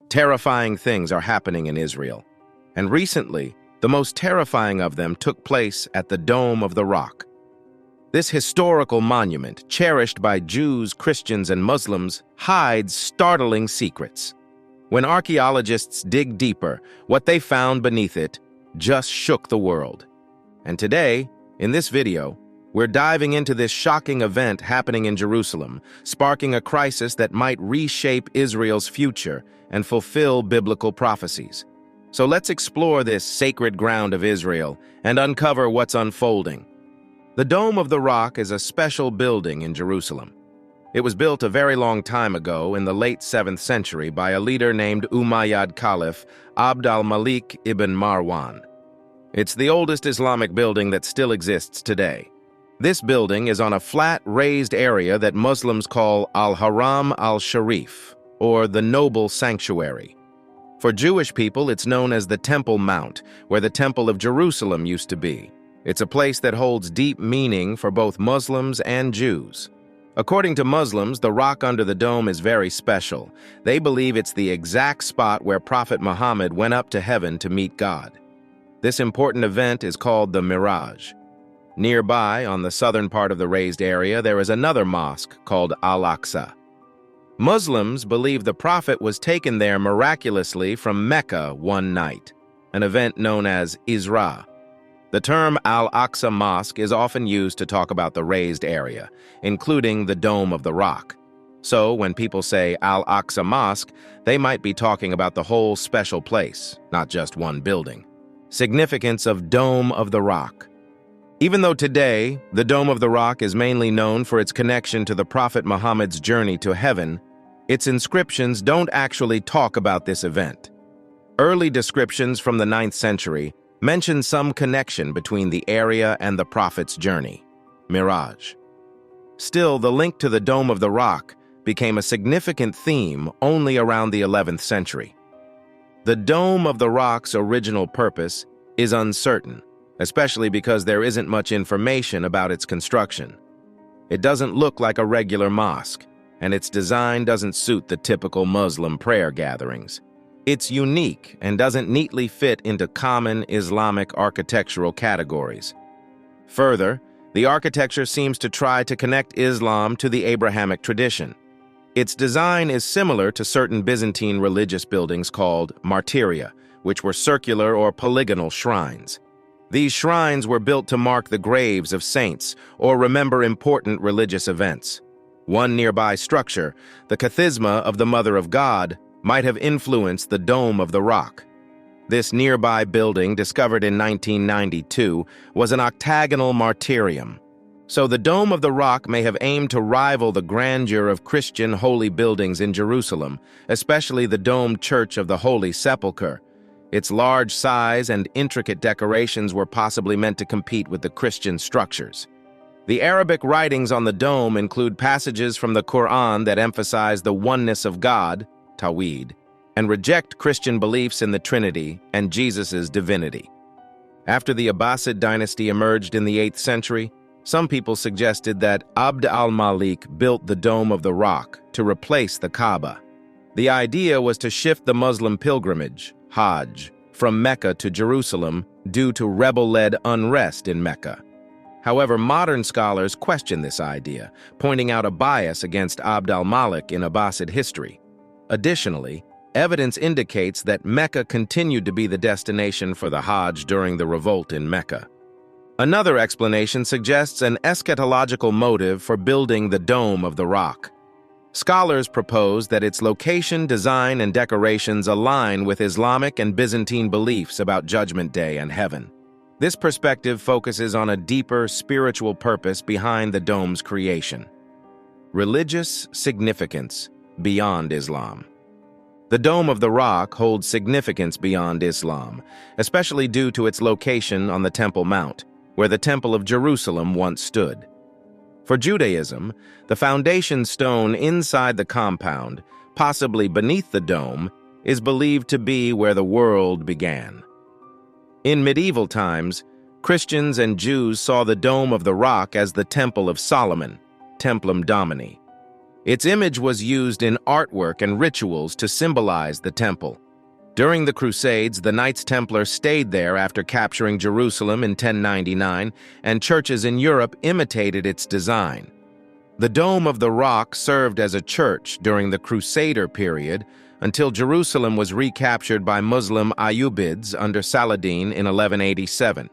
Terrifying things are happening in Israel. And recently, the most terrifying of them took place at the Dome of the Rock. This historical monument, cherished by Jews, Christians, and Muslims, hides startling secrets. When archaeologists dig deeper, what they found beneath it just shook the world. And today, in this video, we're diving into this shocking event happening in Jerusalem, sparking a crisis that might reshape Israel's future and fulfill biblical prophecies. So let's explore this sacred ground of Israel and uncover what's unfolding. The Dome of the Rock is a special building in Jerusalem. It was built a very long time ago in the late 7th century by a leader named Umayyad caliph ʿAbd al-Malik ibn Marwān. It's the oldest Islamic building that still exists today. This building is on a flat, raised area that Muslims call al-Haram al-Sharif, or the Noble Sanctuary. For Jewish people, it's known as the Temple Mount, where the Temple of Jerusalem used to be. It's a place that holds deep meaning for both Muslims and Jews. According to Muslims, the rock under the dome is very special. They believe it's the exact spot where Prophet Muhammad went up to heaven to meet God. This important event is called the Miraj. Nearby, on the southern part of the raised area, there is another mosque called Al-Aqsa. Muslims believe the Prophet was taken there miraculously from Mecca one night, an event known as Isra. The term Al-Aqsa Mosque is often used to talk about the raised area, including the Dome of the Rock. So when people say Al-Aqsa Mosque, they might be talking about the whole special place, not just one building. Significance of Dome of the Rock. Even though today, the Dome of the Rock is mainly known for its connection to the Prophet Muhammad's journey to heaven, its inscriptions don't actually talk about this event. Early descriptions from the 9th century mention some connection between the area and the Prophet's journey, Miraj. Still, the link to the Dome of the Rock became a significant theme only around the 11th century. The Dome of the Rock's original purpose is uncertain, especially because there isn't much information about its construction. It doesn't look like a regular mosque, and its design doesn't suit the typical Muslim prayer gatherings. It's unique and doesn't neatly fit into common Islamic architectural categories. Further, the architecture seems to try to connect Islam to the Abrahamic tradition. Its design is similar to certain Byzantine religious buildings called martyria, which were circular or polygonal shrines. These shrines were built to mark the graves of saints or remember important religious events. One nearby structure, the Kathisma of the Mother of God, might have influenced the Dome of the Rock. This nearby building, discovered in 1992, was an octagonal martyrium. So the Dome of the Rock may have aimed to rival the grandeur of Christian holy buildings in Jerusalem, especially the domed Church of the Holy Sepulchre. Its large size and intricate decorations were possibly meant to compete with the Christian structures. The Arabic writings on the dome include passages from the Quran that emphasize the oneness of God, Tawhid, and reject Christian beliefs in the Trinity and Jesus' divinity. After the Abbasid dynasty emerged in the 8th century, some people suggested that ʿAbd al-Malik built the Dome of the Rock to replace the Kaaba. The idea was to shift the Muslim pilgrimage, Hajj, from Mecca to Jerusalem due to rebel-led unrest in Mecca. However, modern scholars question this idea, pointing out a bias against ʿAbd al-Malik in Abbasid history. Additionally, evidence indicates that Mecca continued to be the destination for the Hajj during the revolt in Mecca. Another explanation suggests an eschatological motive for building the Dome of the Rock. Scholars propose that its location, design, and decorations align with Islamic and Byzantine beliefs about Judgment Day and heaven. This perspective focuses on a deeper spiritual purpose behind the dome's creation. Religious significance beyond Islam. The Dome of the Rock holds significance beyond Islam, especially due to its location on the Temple Mount, where the Temple of Jerusalem once stood. For Judaism, the foundation stone inside the compound, possibly beneath the dome, is believed to be where the world began. In medieval times, Christians and Jews saw the Dome of the Rock as the Temple of Solomon, Templum Domini. Its image was used in artwork and rituals to symbolize the temple. During the Crusades, the Knights Templar stayed there after capturing Jerusalem in 1099, and churches in Europe imitated its design. The Dome of the Rock served as a church during the Crusader period until Jerusalem was recaptured by Muslim Ayyubids under Saladin in 1187.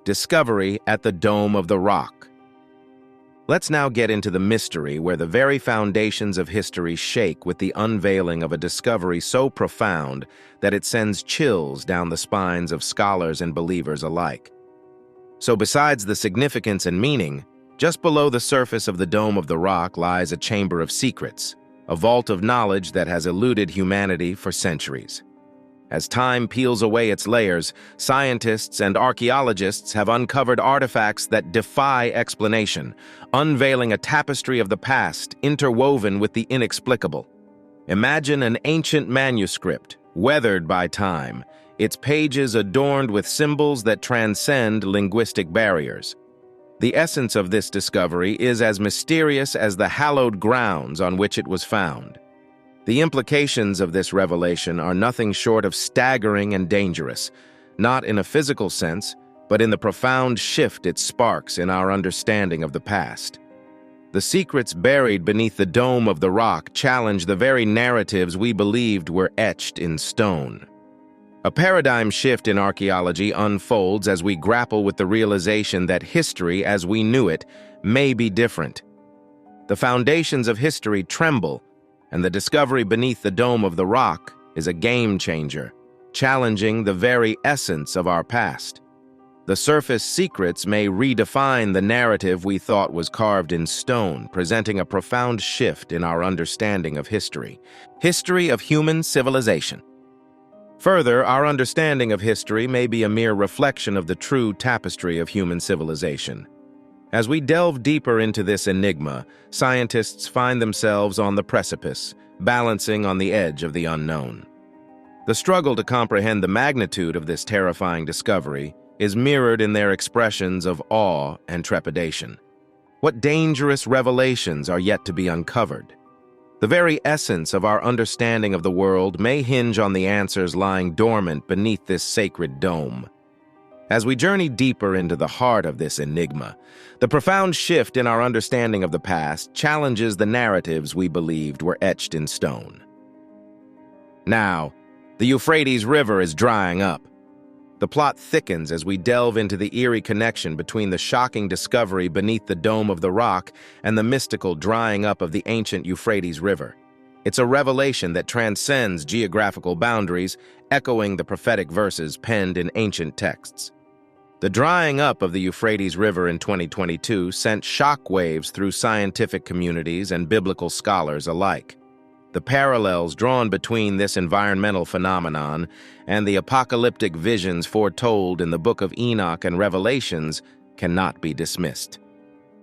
Discovery at the Dome of the Rock. Let's now get into the mystery where the very foundations of history shake with the unveiling of a discovery so profound that it sends chills down the spines of scholars and believers alike. So besides the significance and meaning, just below the surface of the Dome of the Rock lies a chamber of secrets, a vault of knowledge that has eluded humanity for centuries. As time peels away its layers, scientists and archaeologists have uncovered artifacts that defy explanation, unveiling a tapestry of the past interwoven with the inexplicable. Imagine an ancient manuscript, weathered by time, its pages adorned with symbols that transcend linguistic barriers. The essence of this discovery is as mysterious as the hallowed grounds on which it was found. The implications of this revelation are nothing short of staggering and dangerous, not in a physical sense, but in the profound shift it sparks in our understanding of the past. The secrets buried beneath the Dome of the Rock challenge the very narratives we believed were etched in stone. A paradigm shift in archaeology unfolds as we grapple with the realization that history as we knew it may be different. The foundations of history tremble, and the discovery beneath the Dome of the Rock is a game changer, challenging the very essence of our past. The surface secrets may redefine the narrative we thought was carved in stone, presenting a profound shift in our understanding of history. History of human civilization. Further, our understanding of history may be a mere reflection of the true tapestry of human civilization. As we delve deeper into this enigma, scientists find themselves on the precipice, balancing on the edge of the unknown. The struggle to comprehend the magnitude of this terrifying discovery is mirrored in their expressions of awe and trepidation. What dangerous revelations are yet to be uncovered? The very essence of our understanding of the world may hinge on the answers lying dormant beneath this sacred dome. As we journey deeper into the heart of this enigma, the profound shift in our understanding of the past challenges the narratives we believed were etched in stone. Now, the Euphrates River is drying up. The plot thickens as we delve into the eerie connection between the shocking discovery beneath the Dome of the Rock and the mystical drying up of the ancient Euphrates River. It's a revelation that transcends geographical boundaries, echoing the prophetic verses penned in ancient texts. The drying up of the Euphrates River in 2022 sent shockwaves through scientific communities and biblical scholars alike. The parallels drawn between this environmental phenomenon and the apocalyptic visions foretold in the Book of Enoch and Revelations cannot be dismissed.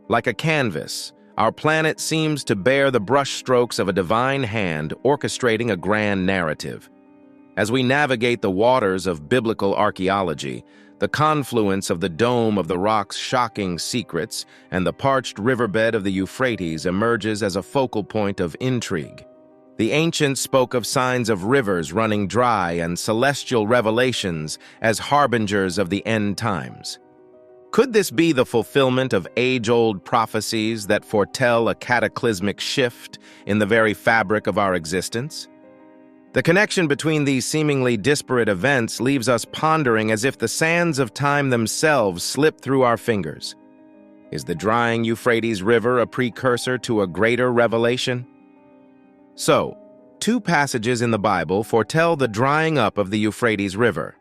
Like a canvas, our planet seems to bear the brushstrokes of a divine hand orchestrating a grand narrative. As we navigate the waters of biblical archaeology, the confluence of the Dome of the Rock's shocking secrets and the parched riverbed of the Euphrates emerges as a focal point of intrigue. The ancients spoke of signs of rivers running dry and celestial revelations as harbingers of the end times. Could this be the fulfillment of age-old prophecies that foretell a cataclysmic shift in the very fabric of our existence? The connection between these seemingly disparate events leaves us pondering as if the sands of time themselves slip through our fingers. Is the drying Euphrates River a precursor to a greater revelation? So, two passages in the Bible foretell the drying up of the Euphrates River.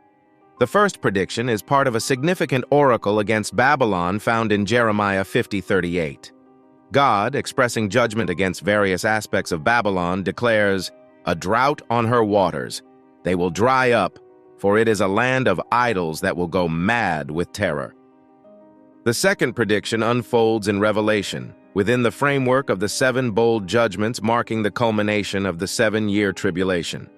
The first prediction is part of a significant oracle against Babylon found in Jeremiah 50:38. God, expressing judgment against various aspects of Babylon, declares, "A drought on her waters. They will dry up, for it is a land of idols that will go mad with terror." The second prediction unfolds in Revelation, within the framework of the 7 bold judgments marking the culmination of the 7-year tribulation.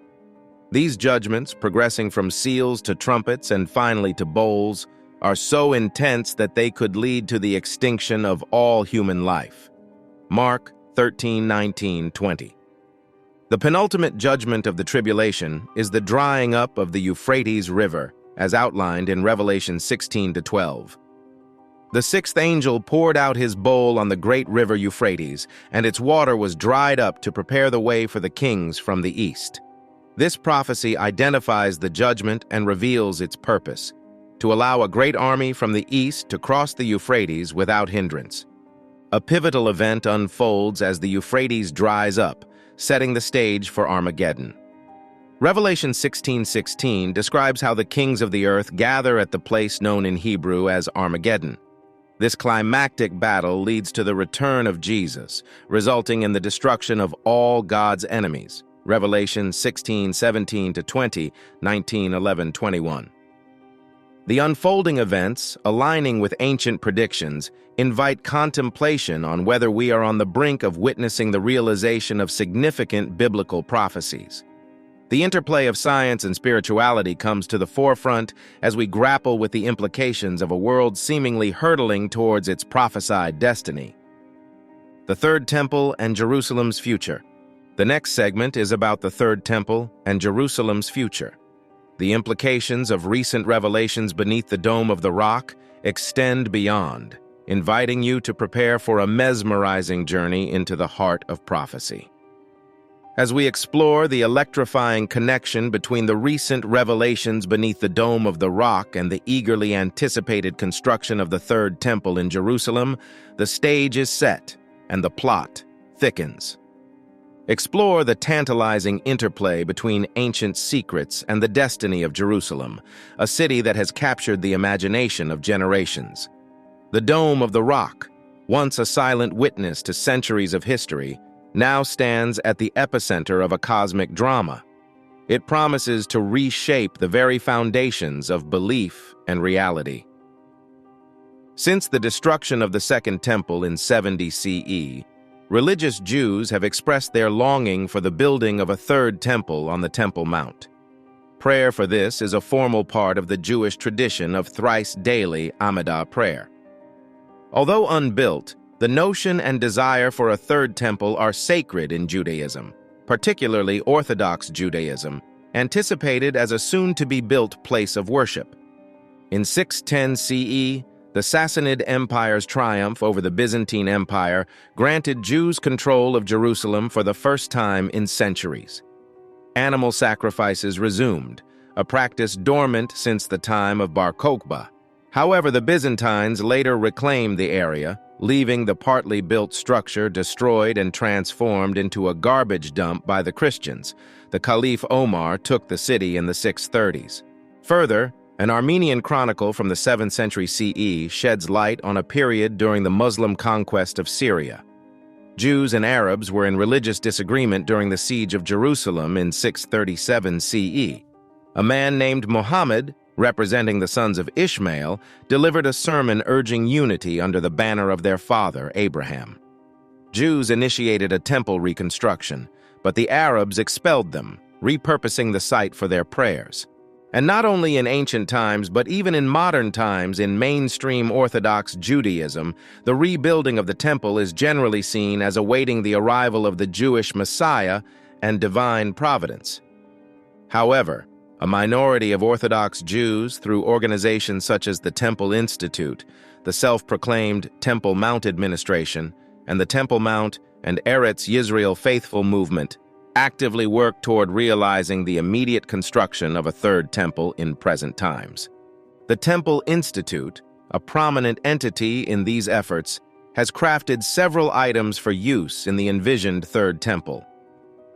These judgments, progressing from seals to trumpets and finally to bowls, are so intense that they could lead to the extinction of all human life. Mark 13:19-20. The penultimate judgment of the tribulation is the drying up of the Euphrates River, as outlined in Revelation 16-12. The sixth angel poured out his bowl on the great river Euphrates, and its water was dried up to prepare the way for the kings from the east. This prophecy identifies the judgment and reveals its purpose, to allow a great army from the east to cross the Euphrates without hindrance. A pivotal event unfolds as the Euphrates dries up, setting the stage for Armageddon. Revelation 16:16 describes how the kings of the earth gather at the place known in Hebrew as Armageddon. This climactic battle leads to the return of Jesus, resulting in the destruction of all God's enemies. Revelation 16:17-20, 19:11-21. The unfolding events, aligning with ancient predictions, invite contemplation on whether we are on the brink of witnessing the realization of significant biblical prophecies. The interplay of science and spirituality comes to the forefront as we grapple with the implications of a world seemingly hurtling towards its prophesied destiny. The Third Temple and Jerusalem's future. The next segment is about the Third Temple and Jerusalem's future. The implications of recent revelations beneath the Dome of the Rock extend beyond, inviting you to prepare for a mesmerizing journey into the heart of prophecy. As we explore the electrifying connection between the recent revelations beneath the Dome of the Rock and the eagerly anticipated construction of the Third Temple in Jerusalem, the stage is set and the plot thickens. Explore the tantalizing interplay between ancient secrets and the destiny of Jerusalem, a city that has captured the imagination of generations. The Dome of the Rock, once a silent witness to centuries of history, now stands at the epicenter of a cosmic drama. It promises to reshape the very foundations of belief and reality. Since the destruction of the Second Temple in 70 CE, religious Jews have expressed their longing for the building of a third temple on the Temple Mount. Prayer for this is a formal part of the Jewish tradition of thrice-daily Amidah prayer. Although unbuilt, the notion and desire for a third temple are sacred in Judaism, particularly Orthodox Judaism, anticipated as a soon-to-be-built place of worship. In 610 CE, the Sassanid Empire's triumph over the Byzantine Empire granted Jews control of Jerusalem for the first time in centuries. Animal sacrifices resumed, a practice dormant since the time of Bar Kokhba. However, the Byzantines later reclaimed the area, leaving the partly built structure destroyed and transformed into a garbage dump by the Christians. The Caliph Omar took the city in the 630s. Further, an Armenian chronicle from the 7th century CE sheds light on a period during the Muslim conquest of Syria. Jews and Arabs were in religious disagreement during the siege of Jerusalem in 637 CE. A man named Muhammad, representing the sons of Ishmael, delivered a sermon urging unity under the banner of their father, Abraham. Jews initiated a temple reconstruction, but the Arabs expelled them, repurposing the site for their prayers. And not only in ancient times, but even in modern times in mainstream Orthodox Judaism, the rebuilding of the temple is generally seen as awaiting the arrival of the Jewish Messiah and divine providence. However, a minority of Orthodox Jews, through organizations such as the Temple Institute, the self-proclaimed Temple Mount Administration, and the Temple Mount and Eretz Yisrael Faithful Movement, actively work toward realizing the immediate construction of a third temple in present times. The Temple Institute, a prominent entity in these efforts, has crafted several items for use in the envisioned third temple.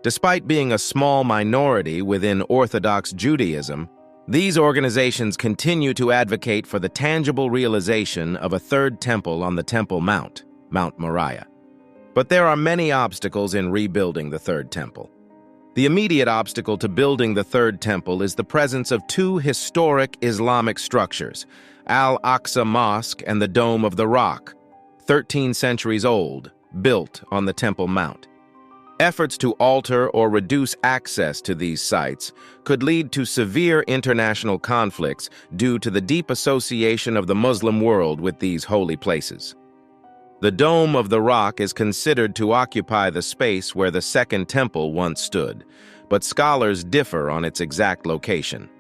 Despite being a small minority within Orthodox Judaism, these organizations continue to advocate for the tangible realization of a third temple on the Temple Mount, Mount Moriah. But there are many obstacles in rebuilding the Third Temple. The immediate obstacle to building the Third Temple is the presence of two historic Islamic structures, Al-Aqsa Mosque and the Dome of the Rock, 13 centuries old, built on the Temple Mount. Efforts to alter or reduce access to these sites could lead to severe international conflicts due to the deep association of the Muslim world with these holy places. The Dome of the Rock is considered to occupy the space where the Second Temple once stood, but scholars differ on its exact location.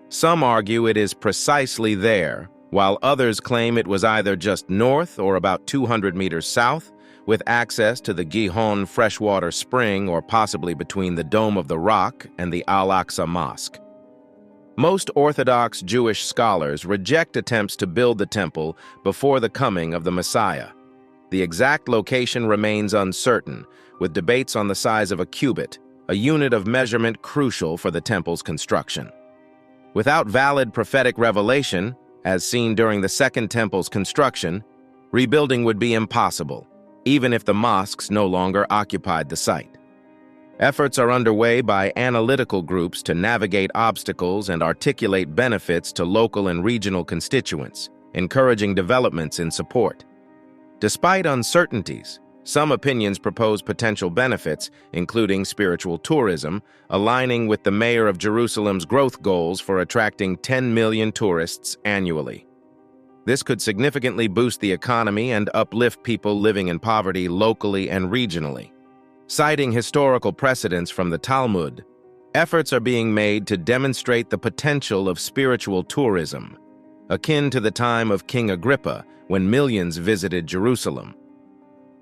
Some argue it is precisely there, while others claim it was either just north or about 200 meters south, with access to the Gihon freshwater spring or possibly between the Dome of the Rock and the Al-Aqsa Mosque. Most Orthodox Jewish scholars reject attempts to build the temple before the coming of the Messiah. The exact location remains uncertain, with debates on the size of a cubit, a unit of measurement crucial for the temple's construction. Without valid prophetic revelation, as seen during the Second Temple's construction, rebuilding would be impossible, even if the mosques no longer occupied the site. Efforts are underway by analytical groups to navigate obstacles and articulate benefits to local and regional constituents, encouraging developments in support. Despite uncertainties, some opinions propose potential benefits, including spiritual tourism, aligning with the mayor of Jerusalem's growth goals for attracting 10 million tourists annually. This could significantly boost the economy and uplift people living in poverty locally and regionally. Citing historical precedents from the Talmud, efforts are being made to demonstrate the potential of spiritual tourism, akin to the time of King Agrippa, when millions visited Jerusalem.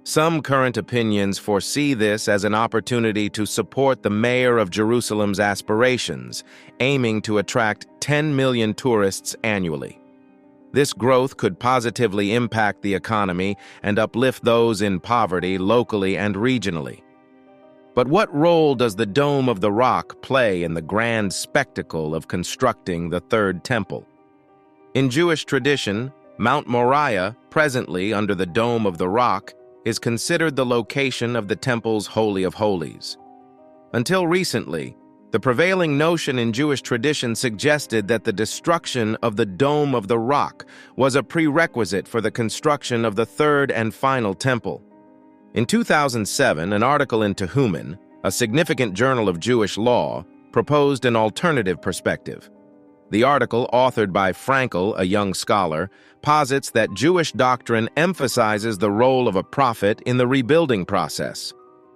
Some current opinions foresee this as an opportunity to support the mayor of Jerusalem's aspirations, aiming to attract 10 million tourists annually. This growth could positively impact the economy and uplift those in poverty locally and regionally. But what role does the Dome of the Rock play in the grand spectacle of constructing the Third Temple? In Jewish tradition, Mount Moriah, presently under the Dome of the Rock, is considered the location of the temple's Holy of Holies. Until recently, the prevailing notion in Jewish tradition suggested that the destruction of the Dome of the Rock was a prerequisite for the construction of the third and final temple. In 2007, an article in Tehuman, a significant journal of Jewish law, proposed an alternative perspective. The article, authored by Frankel, a young scholar, posits that Jewish doctrine emphasizes the role of a prophet in the rebuilding process.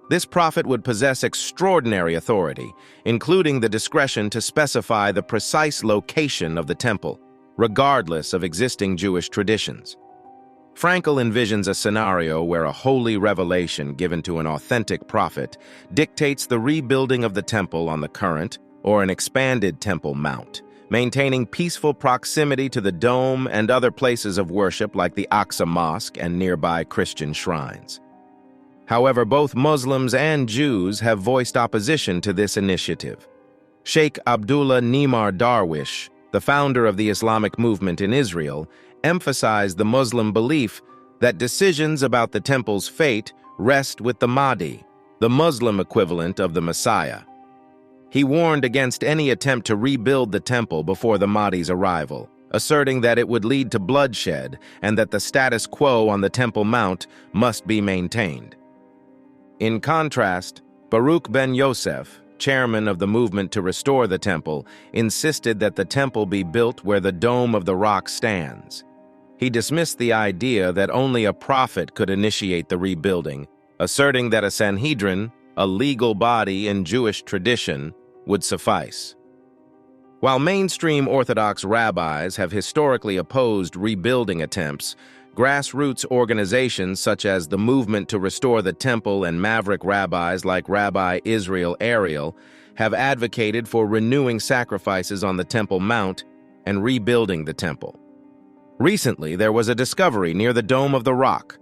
This prophet would possess extraordinary authority, including the discretion to specify the precise location of the temple, regardless of existing Jewish traditions. Frankel envisions a scenario where a holy revelation given to an authentic prophet dictates the rebuilding of the temple on the current or an expanded Temple Mount, maintaining peaceful proximity to the dome and other places of worship like the Aqsa Mosque and nearby Christian shrines. However, both Muslims and Jews have voiced opposition to this initiative. Sheikh Abdullah Nimar Darwish, the founder of the Islamic movement in Israel, emphasized the Muslim belief that decisions about the temple's fate rest with the Mahdi, the Muslim equivalent of the Messiah. He warned against any attempt to rebuild the temple before the Mahdi's arrival, asserting that it would lead to bloodshed and that the status quo on the Temple Mount must be maintained. In contrast, Baruch ben Yosef, chairman of the movement to restore the temple, insisted that the temple be built where the Dome of the Rock stands. He dismissed the idea that only a prophet could initiate the rebuilding, asserting that a Sanhedrin, a legal body in Jewish tradition, would suffice. While mainstream Orthodox rabbis have historically opposed rebuilding attempts, grassroots organizations such as the Movement to Restore the Temple and maverick rabbis like Rabbi Israel Ariel have advocated for renewing sacrifices on the Temple Mount and rebuilding the temple. Recently, there was a discovery near the Dome of the Rock.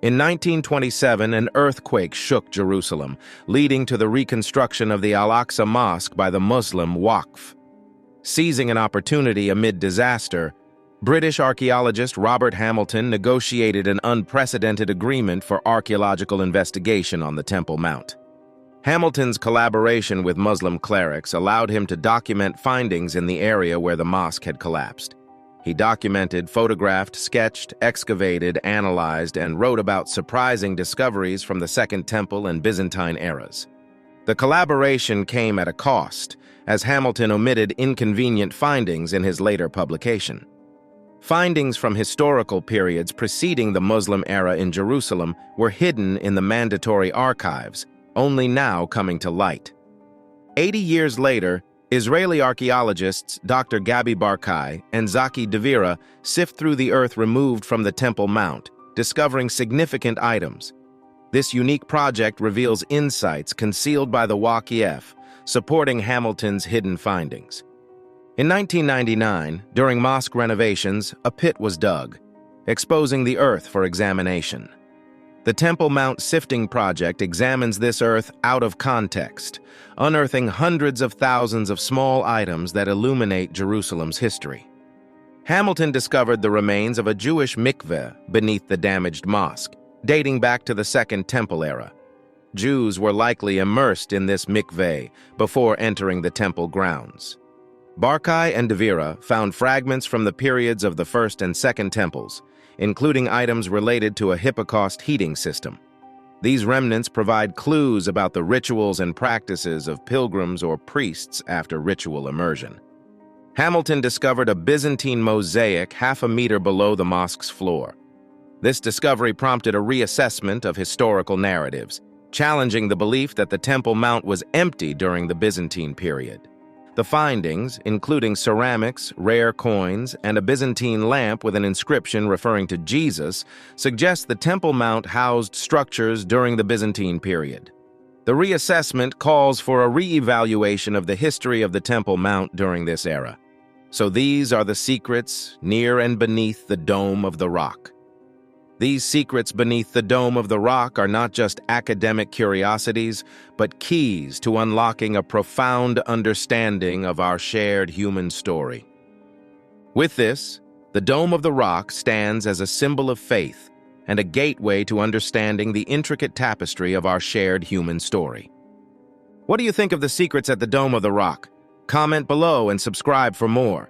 In 1927, an earthquake shook Jerusalem, leading to the reconstruction of the Al-Aqsa Mosque by the Muslim Waqf. Seizing an opportunity amid disaster, British archaeologist Robert Hamilton negotiated an unprecedented agreement for archaeological investigation on the Temple Mount. Hamilton's collaboration with Muslim clerics allowed him to document findings in the area where the mosque had collapsed. He documented, photographed, sketched, excavated, analyzed, and wrote about surprising discoveries from the Second Temple and Byzantine eras. The collaboration came at a cost, as Hamilton omitted inconvenient findings in his later publication. Findings from historical periods preceding the Muslim era in Jerusalem were hidden in the mandatory archives, only now coming to light. 80 years later, Israeli archaeologists Dr. Gabi Barkai and Zaki Devira sift through the earth removed from the Temple Mount, discovering significant items. This unique project reveals insights concealed by the Waqf, supporting Hamilton's hidden findings. In 1999, during mosque renovations, a pit was dug, exposing the earth for examination. The Temple Mount Sifting Project examines this earth out of context, unearthing hundreds of thousands of small items that illuminate Jerusalem's history. Hamilton discovered the remains of a Jewish mikveh beneath the damaged mosque, dating back to the Second Temple era. Jews were likely immersed in this mikveh before entering the temple grounds. Barkai and Devira found fragments from the periods of the First and Second Temples, including items related to a Hippocaust heating system. These remnants provide clues about the rituals and practices of pilgrims or priests after ritual immersion. Hamilton discovered a Byzantine mosaic half a meter below the mosque's floor. This discovery prompted a reassessment of historical narratives, challenging the belief that the Temple Mount was empty during the Byzantine period. The findings, including ceramics, rare coins, and a Byzantine lamp with an inscription referring to Jesus, suggest the Temple Mount housed structures during the Byzantine period. The reassessment calls for a re-evaluation of the history of the Temple Mount during this era. So these are the secrets near and beneath the Dome of the Rock. These secrets beneath the Dome of the Rock are not just academic curiosities, but keys to unlocking a profound understanding of our shared human story. With this, the Dome of the Rock stands as a symbol of faith and a gateway to understanding the intricate tapestry of our shared human story. What do you think of the secrets at the Dome of the Rock? Comment below and subscribe for more.